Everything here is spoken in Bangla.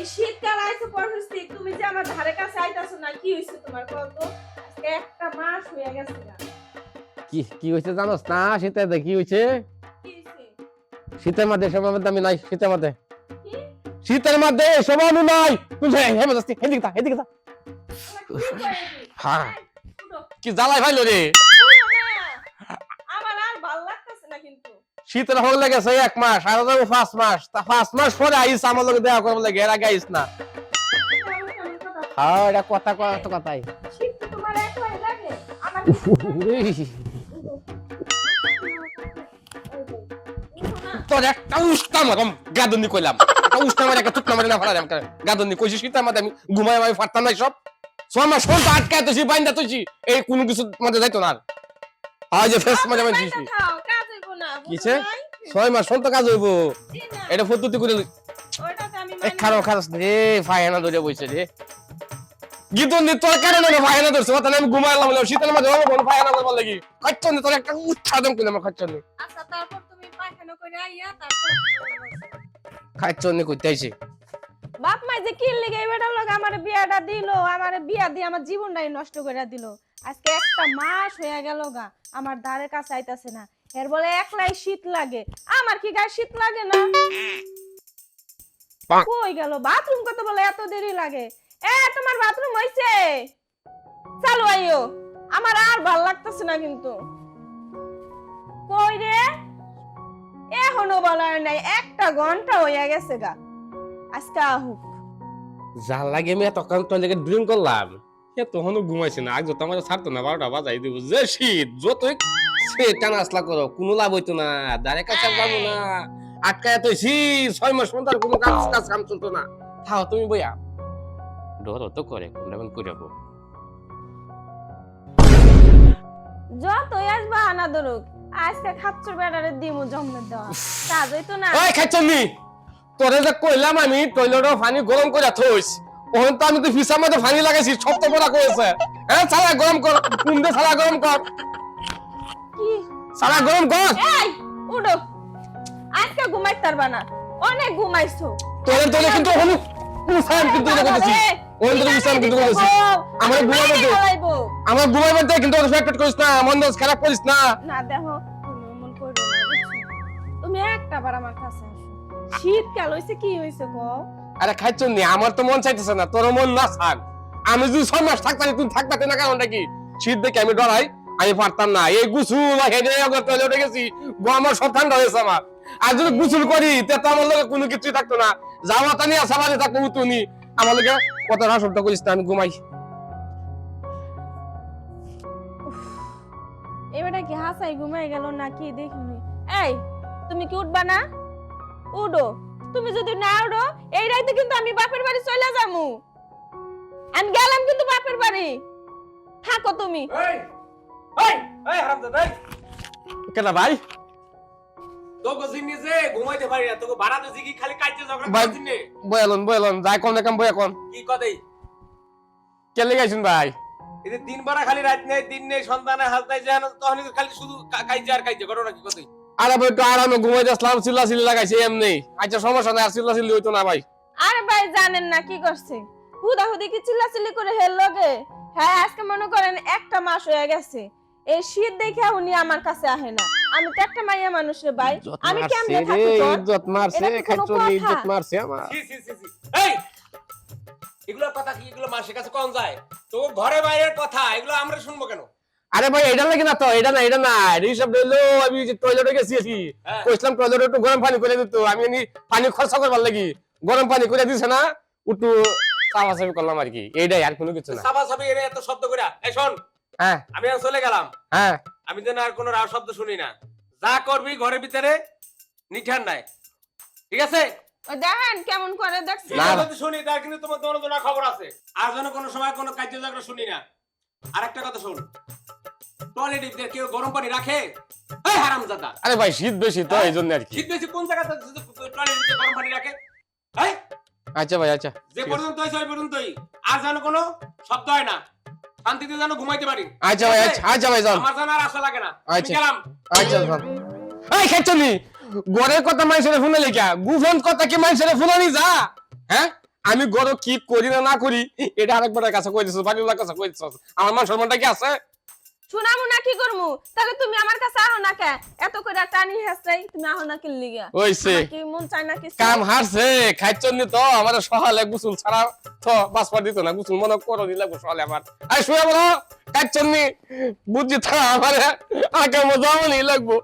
এই শীতকাল আইছে পড়ছি তুমি যে আমার ধারে কাছে আইতাছো না কি হইছে তোমার কত আজকে একটা মাস হয়ে গেছে না কি কি হইছে জানোস না শীতের মধ্যে কি হইছে কি হইছে শীতের মধ্যে সময় আমি নাই শীতের মধ্যে কি শীতের মধ্যে সময় আমি নাই তুই হেমে যাচ্ছি এদিকে তা হ্যাঁ কি জ্বালাই ভাইলো রে আমার আর ভাল লাগতেছে না কিন্তু শীতের হল লেগেছে 1 মাস আর যাবো 5 মাস তা 5 মাস পরে আইস আমার লগে দেখা করব লাগে এর আগে আইস না হ্যাঁ এটা কথাই শীত তো তোমার একলাই লাগে আমার তোর একটা উষ্টা মারম গাদনি কইলাম একটা উষ্টা মারে একটা টুকনা মারে না ফেলাম গাদনি কইছি শীতের মধ্যে আমি ঘুমাই আমি ফাটতাম নাই সব 6 মাস ফোন আটকায় তোছি বাইন্দা তোছি এই কোনো কিছু মধ্যে যাইতো না আজ যে ফেস মজা মানে দিছি খাও কাজ হইব না কিছে 6 মাস ফোন তো কাজ হইব এটা ফুতুতি করে ওইটাতে আমি এই খারাপ রে ফায়না ধরে বইছে রে গিতন তোর কারণে না ফায়না ধরছে তাহলে আমি ঘুমাইলাম শীতের মধ্যে হবে বল ফায়না ধরবার লাগি খাচ্ছনি তোর একটা উচ্ছাদন কইলাম খাচ্ছনি আচ্ছা তারপর তুমি পায়খানা করে আইয়া তারপর খাচ্ছনি কইতে আইছে বাপ মাই যে কি লিগে এবারের লগে আমারে বিয়াটা দিলো আমারে বিয়া দিয়ে আমার জীবনটাই নষ্ট করে দিল আজকে একটা মাস হয়ে গেল গা আমার ধারে কাছে আইতাছে না এর বলে একলাই শীত লাগে আমার কি গায়ে শীত লাগে না কই গেল বাথরুম করতে বলে এত দেরি লাগে এ তোমার বাথরুম হইছে চালু আইও আমার আর ভাল লাগতেছে না কিন্তু কই রে এখনো বলার নাই 1 ঘন্টা হয়ে গেছে গা আজকে আহুক যা লাগে আমি তখন তোর লেগে ড্রিঙ্ক করলাম সে তখনও ঘুমাইছে না আজ যত আমার ছাড়তো না 12টা বাজাই দিব যে শীত যতই সে টানা আসলা করো কোনো লাভ হইতো না দাঁড়ে কাছে যাবো না আটকায় তুইছি 6 মাস পর্যন্ত কোনো কাম চলতো না থাও তুমি বইয়া ডর তো করে কোনটা করে যাবো যতই আসবা আনা ধরুক আজকে খাচ্ছর বেড়ারে দিমু জমনে দেওয়া কাজ হইতো না ওই খাচ্ছনি তোরে যে কইলাম আমি টয়লেটে পানি গরম করে থইস ওহন তো আমি তো ফিসার মধ্যে পানি লাগাইছি সব তো বড় করেছে হ্যাঁ সারা গরম কর কুমদে সারা গরম কর কি সারা গরম কর এই উঠো আজকে ঘুমাইতে পারবা না অনেক ঘুমাইছো তোরে কিন্তু হলু কুসাম কিন্তু করেছি ওই তো কুসাম কিন্তু করেছি আমার ঘুমাইতে কিন্তু রেসপেক্ট করিস না মন্দাস খারাপ করিস না না দেখো তুমি মন করো না বুঝছো তুমি একটা বার আমার কাছে আসো শীতকাল হইছে কি হইছে গো আরে খাইছনি আমার তো মন চাইতেছে না তোর মন না থাক আমি যদি 6 মাস থাকতাম তুই থাকতে না কারণটা কি শীত দেখে আমি ডরাই আমি পারতাম না এই গুছুল হেডে আগর টয়লেটে গেছি গো আমার সব ঠান্ডা হয়েছে আমার আর যদি গুছুল করি তে তো আমার লগে কোনো কিছুই থাকতো না যাওয়া তানি আসাবারে থাকতো উতুনি আমার লগে কত রাসবটা করিস না আমি ঘুমাই এবারে কি হাসাই ঘুমাই গেল না কি দেখিনি এই তুমি কি উঠবা না উঠো তুমি যদি না উঠো এই রাইতে কিন্তু আমি বাপের বাড়ি চলে যামু আমি গেলাম কিন্তু বাপের বাড়ি থাকো তুমি এই এই এই হারামজাদা এই কেন ভাই তোকে জিনি যে ঘুমাইতে পারি না তোকে ভাড়া দিছি কি খালি কাইতে ঝগড়া ভাই করছিস নে বয়ালন যাই কোন রকম বয়া কোন কি কদেই কেলে গাইছেন ভাই এই যে দিন ভরা খালি রাত নেই দিন নেই সন্তানে হাত নাই জানো তখন খালি শুধু কাইতে আর কাইতে ঘটনা কি কদেই আরে ভাই তো আরামে ঘুমাইতে আসলাম চিল্লা লাগাইছে এমনি আচ্ছা সমস্যা নাই আর চিল্লা হইতো না ভাই আরে ভাই জানেন না কি করছে হুদাহুদি কি চিল্লাচিল্লি করে হেল লগে হ্যাঁ আজকে মনে করেন একটা মাস হয়ে গেছে এই শীত দেখে উনি আমার কাছে আহে না আমি তো একটা মাইয়া মানুষ রে ভাই আমি কেমনে থাকি তোর ইজ্জত মারছে খাইছনি ইজ্জত মারছে আমার সি এই এগুলো কথা কি এগুলো মাসের কাছে কোন যায় তো ঘরে বাইরের কথা এগুলো আমরা শুনবো কেন আরে ভাই এটা লাগে না তো এটা না রিসব দিলো আমি যে টয়লেটে গেছি কইছিলাম টয়লেটে একটু গরম পানি করে দিত আমি নি পানি খরচা করবার লাগি গরম পানি করে দিছে না একটু সাবাসাবি করলাম আর কি এইটাই আর কোনো কিছু না সাবাসাবি এর এত শব্দ কইরা এই শোন হ্যাঁ আমি আর চলে গেলাম হ্যাঁ আমি যেন আর কোনো রাও শব্দ শুনি না যা করবি ঘরের ভিতরে নিঠান নাই ঠিক আছে ওই দেখেন কেমন করে দেখছেন না। যদি শুনি তার কিন্তু তোমার দোনো খবর আছে আর যেন কোনো সময় কোনো কার্য ঝগড়া শুনি না আর একটা কথা শুন টয়লেটে কেউ গরম পানি রাখে এই হারামজাদা আরে ভাই শীত বেশি তো এইজন্য আর কি শীত বেশি কোন জায়গাতে টয়লেটে গরম পানি রাখে এই আচ্ছা ভাই আচ্ছা যে পর্যন্ত হইছে ওই পর্যন্তই আর যেন কোনো শব্দ হয় না শান্তিতে যেন ঘুমাইতে পারি আচ্ছা ভাই আচ্ছা ভাই যান আমার যেন আর আশা লাগে না আমি আচ্ছা। গেলাম আচ্ছা যান এই খাইছনি ঘরের কথা মানুষের ফোনে লিখা গুফন কথা কি মানুষের ফোনে যা হ্যাঁ আমি গরো কি করি না না করি এটা আরেকবারের কাছে কই দিছস বাকির কাছে কই দিছস আমার মান সম্মানটা কি আছে শুনামু না কি করমু তাহলে তুমি আমার কাছে আহো না কে এত করে টানি হেসরাই তুমি আহো না কি লিগা হইছে কি মন চাই না কিছু কাম হারছে খাইছনি তো আমার সহালে গোসল ছাড়া তো বাসপা দিত না গোসল মনে করো দিলা গোসলে আমার আই শুয়ে বলো খাইছনি বুঝি তা আমারে আগে মজাও নি লাগবো